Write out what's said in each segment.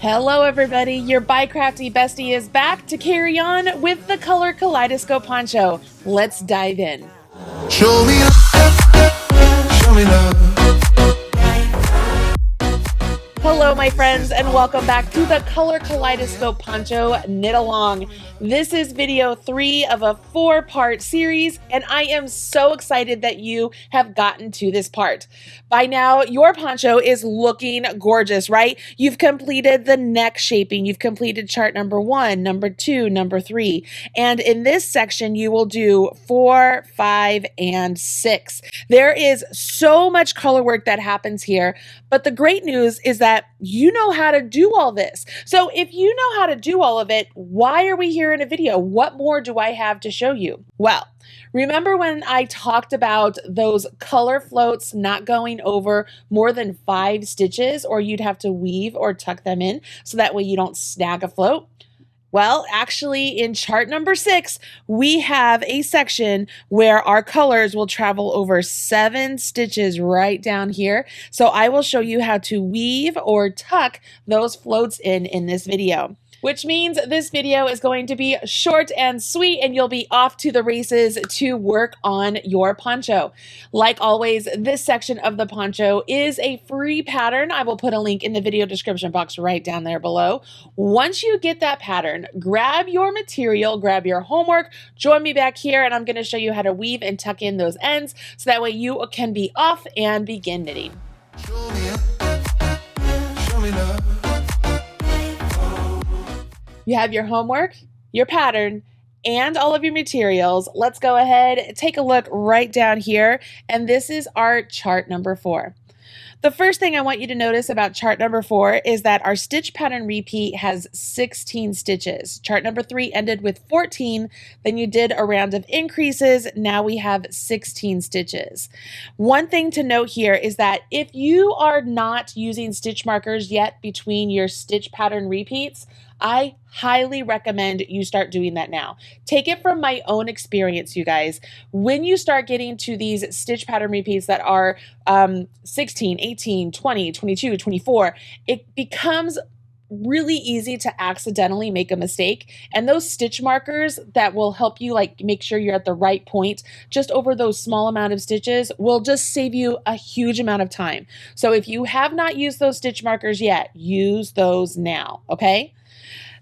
Hello everybody, your Bycrafty bestie is back to carry on with the Color Kaleidoscope Poncho. Let's dive in. Show me love, show me love. Hello my friends and welcome back to the Color Kaleidoscope Poncho Knit Along. This is video 3 of a 4-part series and I am so excited that you have gotten to this part. By now your poncho is looking gorgeous, right? You've completed the neck shaping, you've completed chart number 1, number 2, number 3, and in this section you will do 4, 5, and 6. There is so much color work that happens here, but the great news is that you know how to do all this. So if you know how to do all of it, why are we here in a video? What more do I have to show you? Well, remember when I talked about those color floats not going over more than 5 stitches, or you'd have to weave or tuck them in so that way you don't snag a float? Well, actually in chart number 6, we have a section where our colors will travel over 7 stitches right down here. So I will show you how to weave or tuck those floats in this video. Which means this video is going to be short and sweet and you'll be off to the races to work on your poncho. Like always, this section of the poncho is a free pattern. I will put a link in the video description box right down there below. Once you get that pattern, grab your material, grab your homework, join me back here and I'm going to show you how to weave and tuck in those ends so that way you can be off and begin knitting. Show me love. You have your homework, your pattern, and all of your materials. Let's go ahead, take a look right down here, and this is our chart number 4. The first thing I want you to notice about chart number 4 is that our stitch pattern repeat has 16 stitches. Chart number 3 ended with 14, then you did a round of increases, now we have 16 stitches. One thing to note here is that if you are not using stitch markers yet between your stitch pattern repeats, I highly recommend you start doing that now. Take it from my own experience, you guys. When you start getting to these stitch pattern repeats that are 16, 18, 20, 22, 24, it becomes really easy to accidentally make a mistake, and those stitch markers that will help you make sure you're at the right point just over those small amount of stitches will just save you a huge amount of time. So if you have not used those stitch markers yet, use those now, okay?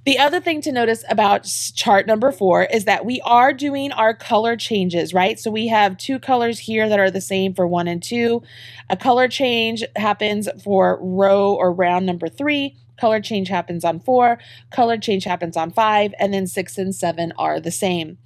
The other thing to notice about chart number 4 is that we are doing our color changes, right? So we have 2 colors here that are the same for 1 and 2. A color change happens for row or round number 3. Color change happens on 4. Color change happens on 5. And then 6 and 7 are the same.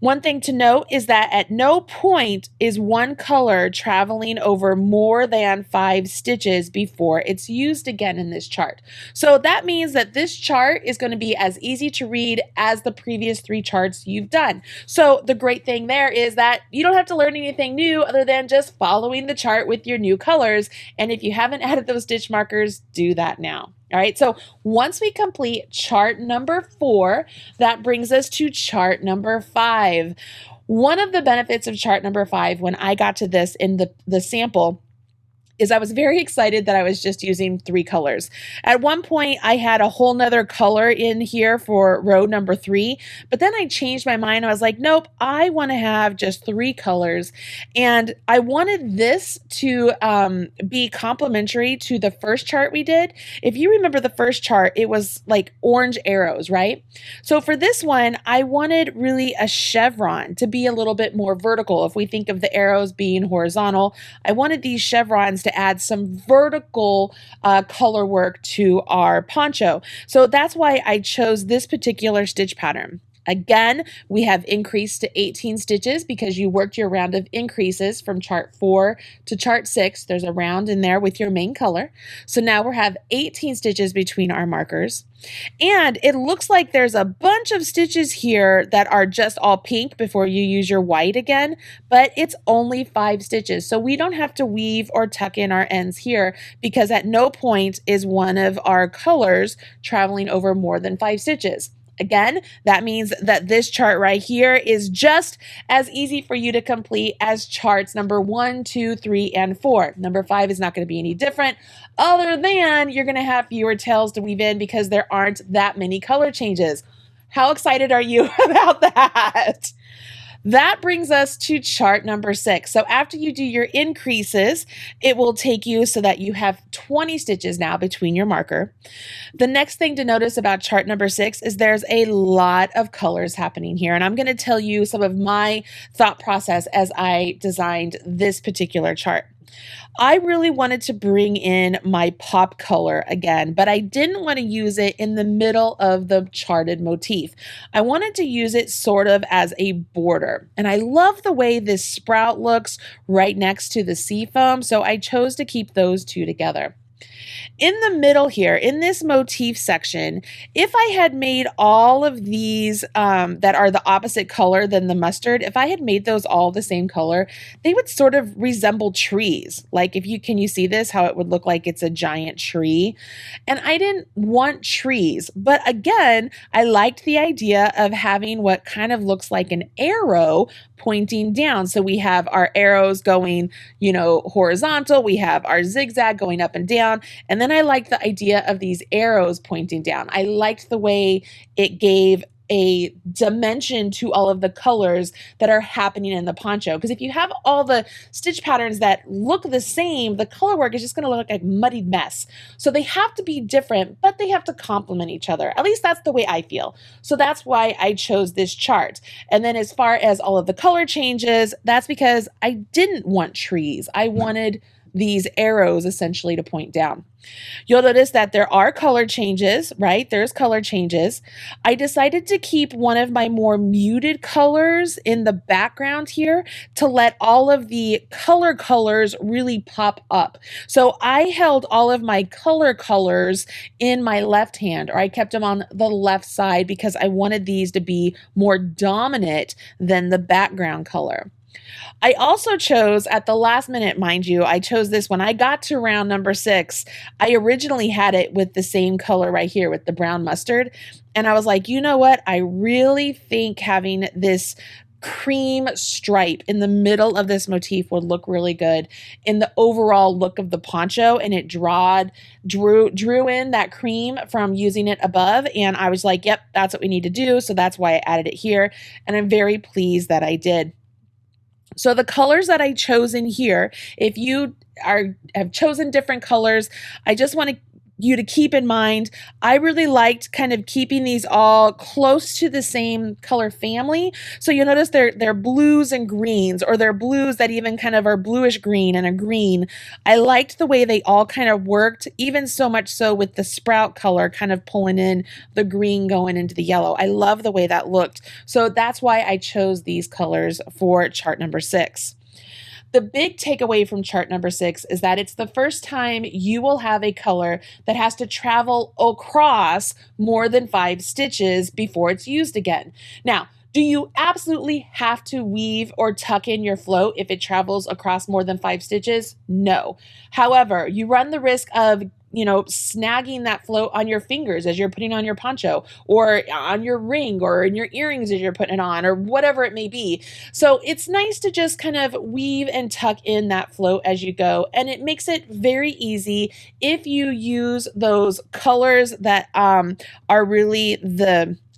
One thing to note is that at no point is one color traveling over more than 5 stitches before it's used again in this chart. So that means that this chart is going to be as easy to read as the previous 3 charts you've done. So the great thing there is that you don't have to learn anything new other than just following the chart with your new colors. And if you haven't added those stitch markers, do that now. All right, so once we complete chart number 4, that brings us to chart number 5. One of the benefits of chart number 5 when I got to this in the sample is I was very excited that I was just using 3 colors. At one point, I had a whole nother color in here for row number 3, but then I changed my mind. I was like, nope, I want to have just 3 colors. And I wanted this to be complementary to the first chart we did. If you remember the first chart, it was like orange arrows, right? So for this one, I wanted really a chevron to be a little bit more vertical. If we think of the arrows being horizontal, I wanted these chevrons to add some vertical color work to our poncho. So that's why I chose this particular stitch pattern. Again, we have increased to 18 stitches because you worked your round of increases from chart 4 to chart 6. There's a round in there with your main color. So now we have 18 stitches between our markers. And it looks like there's a bunch of stitches here that are just all pink before you use your white again, but it's only 5 stitches. So we don't have to weave or tuck in our ends here because at no point is one of our colors traveling over more than 5 stitches. Again, that means that this chart right here is just as easy for you to complete as charts number 1, 2, 3, and 4. Number 5 is not going to be any different, other than you're going to have fewer tails to weave in because there aren't that many color changes. How excited are you about that? That brings us to chart number 6. So after you do your increases, it will take you so that you have 20 stitches now between your marker. The next thing to notice about chart number 6 is there's a lot of colors happening here. And I'm going to tell you some of my thought process as I designed this particular chart. I really wanted to bring in my pop color again, but I didn't want to use it in the middle of the charted motif. I wanted to use it sort of as a border. And I love the way this sprout looks right next to the sea foam, so I chose to keep those two together. In the middle here, in this motif section, if I had made all of these that are the opposite color than the mustard, if I had made those all the same color, they would sort of resemble trees. Like can you see this, how it would look like it's a giant tree? And I didn't want trees, but again, I liked the idea of having what kind of looks like an arrow pointing down. So we have our arrows going, horizontal, we have our zigzag going up and down, and then I liked the idea of these arrows pointing down. I liked the way it gave a dimension to all of the colors that are happening in the poncho. Because if you have all the stitch patterns that look the same, the color work is just going to look like a muddied mess. So they have to be different, but they have to complement each other. At least that's the way I feel. So that's why I chose this chart. And then as far as all of the color changes, that's because I didn't want trees. I wanted these arrows essentially to point down. You'll notice that there are color changes, right? There's color changes. I decided to keep one of my more muted colors in the background here to let all of the colors really pop up. So I held all of my colors in my left hand, or I kept them on the left side because I wanted these to be more dominant than the background color. I also chose at the last minute, mind you, I chose this when I got to round number 6. I originally had it with the same color right here with the brown mustard. And I was like, you know what? I really think having this cream stripe in the middle of this motif would look really good in the overall look of the poncho, and it drew in that cream from using it above, and I was like, yep, that's what we need to do. So that's why I added it here, and I'm very pleased that I did. So the colors that I chose in here, if you have chosen different colors, I just want you to keep in mind, I really liked kind of keeping these all close to the same color family. So you'll notice they're blues and greens, or they're blues that even kind of are bluish green and a green. I liked the way they all kind of worked, even so much so with the sprout color kind of pulling in the green going into the yellow. I love the way that looked. So that's why I chose these colors for chart number 6. The big takeaway from chart number 6 is that it's the first time you will have a color that has to travel across more than 5 stitches before it's used again. Now, do you absolutely have to weave or tuck in your float if it travels across more than 5 stitches? No. However, you run the risk of snagging that float on your fingers as you're putting on your poncho, or on your ring, or in your earrings as you're putting it on, or whatever it may be. So it's nice to just kind of weave and tuck in that float as you go. And it makes it very easy if you use those colors that are really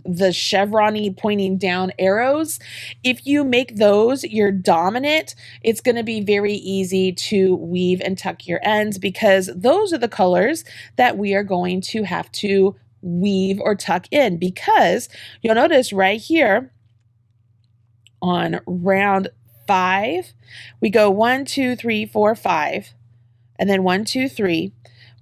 the chevron-y pointing down arrows. If you make those your dominant, it's going to be very easy to weave and tuck your ends, because those are the colors that we are going to have to weave or tuck in. Because you'll notice right here on round 5, we go 1, 2, 3, 4, 5, and then 1, 2, 3.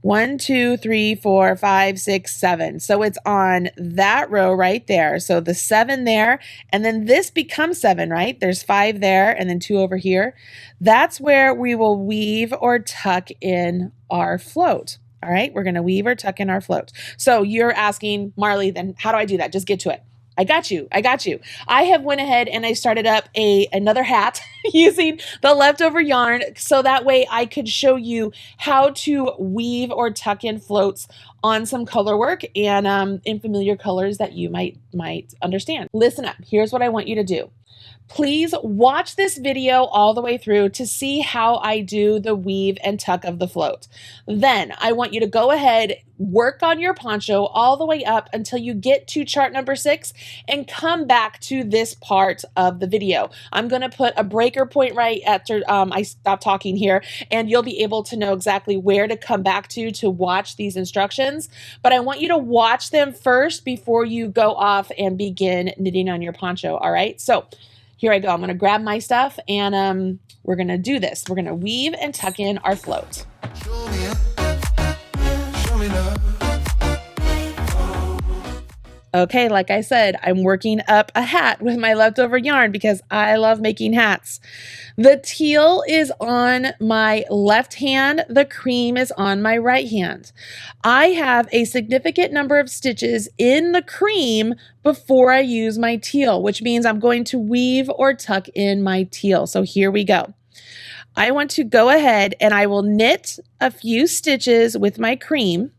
1, 2, 3, 4, 5, 6, 7. So it's on that row right there. So the 7 there, and then this becomes 7, right? There's 5 there, and then 2 over here. That's where we will weave or tuck in our float. All right, we're going to weave or tuck in our float. So you're asking, Marley, then how do I do that? Just get to it. I got you. I have went ahead and I started up another hat using the leftover yarn, so that way I could show you how to weave or tuck in floats on some color work and in familiar colors that you might understand. Listen up. Here's what I want you to do. Please watch this video all the way through to see how I do the weave and tuck of the float. Then I want you to go ahead, work on your poncho all the way up until you get to chart number 6 and come back to this part of the video. I'm going to put a breaker point right after I stop talking here, and you'll be able to know exactly where to come back to watch these instructions. But I want you to watch them first before you go off and begin knitting on your poncho. All right, so here I go. I'm going to grab my stuff and we're going to do this. We're going to weave and tuck in our float. Show me up, show me love. Okay, like I said, I'm working up a hat with my leftover yarn because I love making hats. The teal is on my left hand, the cream is on my right hand. I have a significant number of stitches in the cream before I use my teal, which means I'm going to weave or tuck in my teal. So here we go. I want to go ahead and I will knit a few stitches with my cream.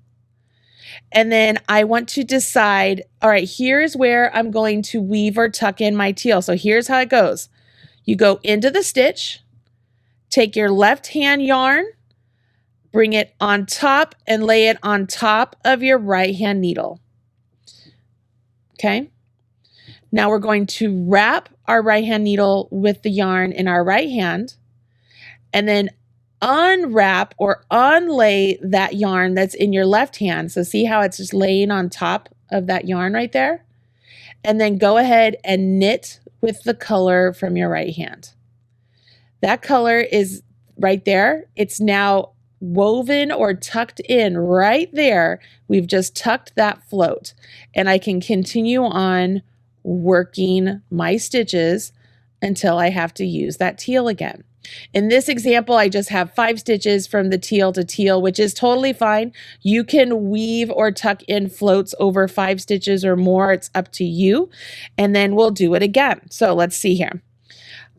And then I want to decide, all right, here's where I'm going to weave or tuck in my teal. So here's how it goes. You go into the stitch, take your left hand yarn, bring it on top and lay it on top of your right hand needle. Okay. Now we're going to wrap our right hand needle with the yarn in our right hand and then unwrap or unlay that yarn that's in your left hand. So see how it's just laying on top of that yarn right there? And then go ahead and knit with the color from your right hand. That color is right there. It's now woven or tucked in right there. We've just tucked that float and I can continue on working my stitches until I have to use that teal again. In this example, I just have 5 stitches from the teal to teal, which is totally fine. You can weave or tuck in floats over 5 stitches or more. It's up to you. And then we'll do it again. So let's see here.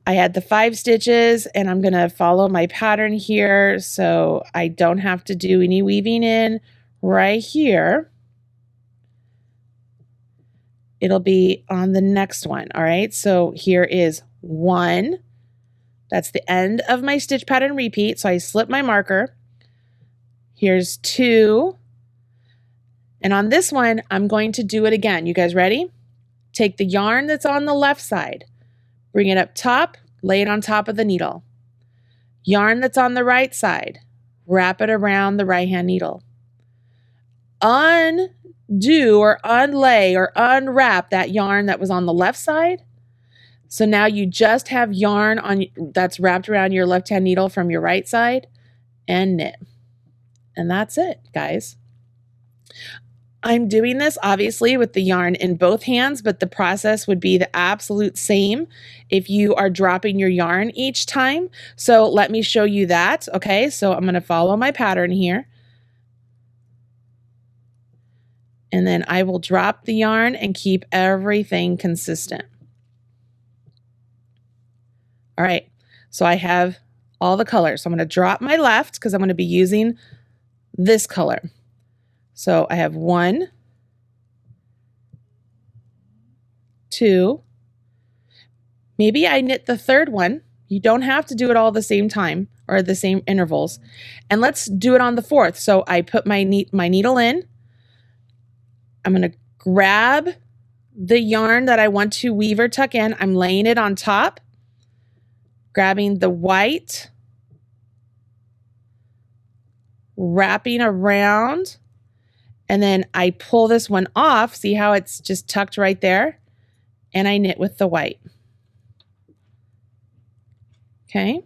I had the 5 stitches and I'm going to follow my pattern here so I don't have to do any weaving in right here. It'll be on the next one. All right. So here is 1. That's the end of my stitch pattern repeat. So I slip my marker. Here's 2. And on this one, I'm going to do it again. You guys ready? Take the yarn that's on the left side, bring it up top, lay it on top of the needle. Yarn that's on the right side, wrap it around the right hand needle. Undo or unlay or unwrap that yarn that was on the left side. So now you just have yarn on that's wrapped around your left hand needle from your right side and knit. And that's it, guys. I'm doing this obviously with the yarn in both hands, but the process would be the absolute same if you are dropping your yarn each time. So let me show you that. Okay, so I'm going to follow my pattern here. And then I will drop the yarn and keep everything consistent. All right, so I have all the colors. So I'm going to drop my left because I'm going to be using this color. So I have 1, 2, maybe I knit the third one. You don't have to do it all at the same time or the same intervals. And let's do it on the 4th. So I put my needle in. I'm going to grab the yarn that I want to weave or tuck in. I'm laying it on top. Grabbing the white, wrapping around, and then I pull this one off. See how it's just tucked right there? And I knit with the white. Okay,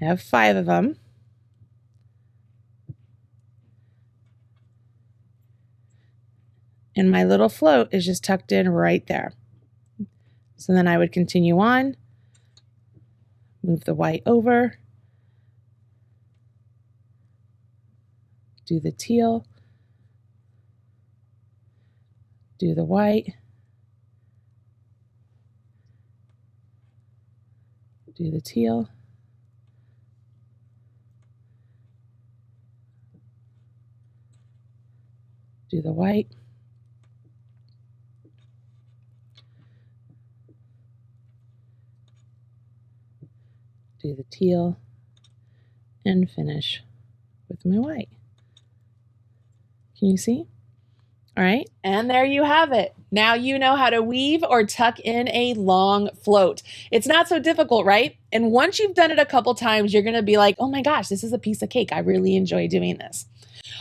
I have 5 of them. And my little float is just tucked in right there. So then I would continue on. Move the white over, do the teal, do the white, do the teal, Do the white. Do the teal. And finish with my white. Can you see? All right, and there you have it. Now you know how to weave or tuck in a long float. It's not so difficult, right? And once you've done it a couple times, you're gonna be like, oh my gosh, this is a piece of cake. I really enjoy doing this.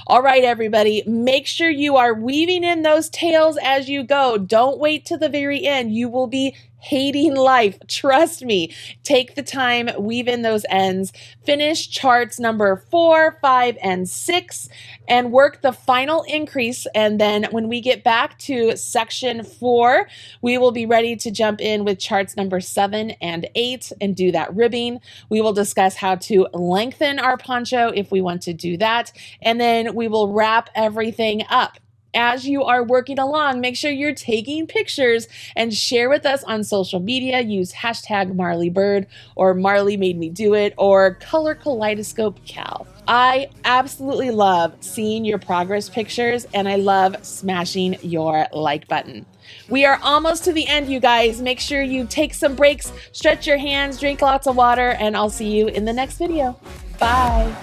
All right, everybody, make sure you are weaving in those tails as you go. Don't wait to the very end. You will be hating life. Trust me. Take the time, weave in those ends, finish charts number 4, 5, and 6, and work the final increase. And then when we get back to section 4, we will be ready to jump in with charts number 7 and 8 and do that ribbing. We will discuss how to lengthen our poncho if we want to do that. And then we will wrap everything up. As you are working along, make sure you're taking pictures and share with us on social media. Use hashtag MarleyBird or Marley Made Me Do It or Color Kaleidoscope Cal. I absolutely love seeing your progress pictures and I love smashing your like button. We are almost to the end, you guys. Make sure you take some breaks, stretch your hands, drink lots of water, and I'll see you in the next video. Bye.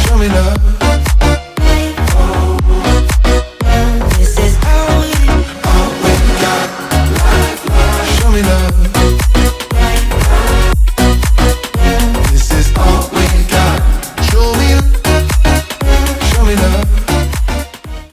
Show me love.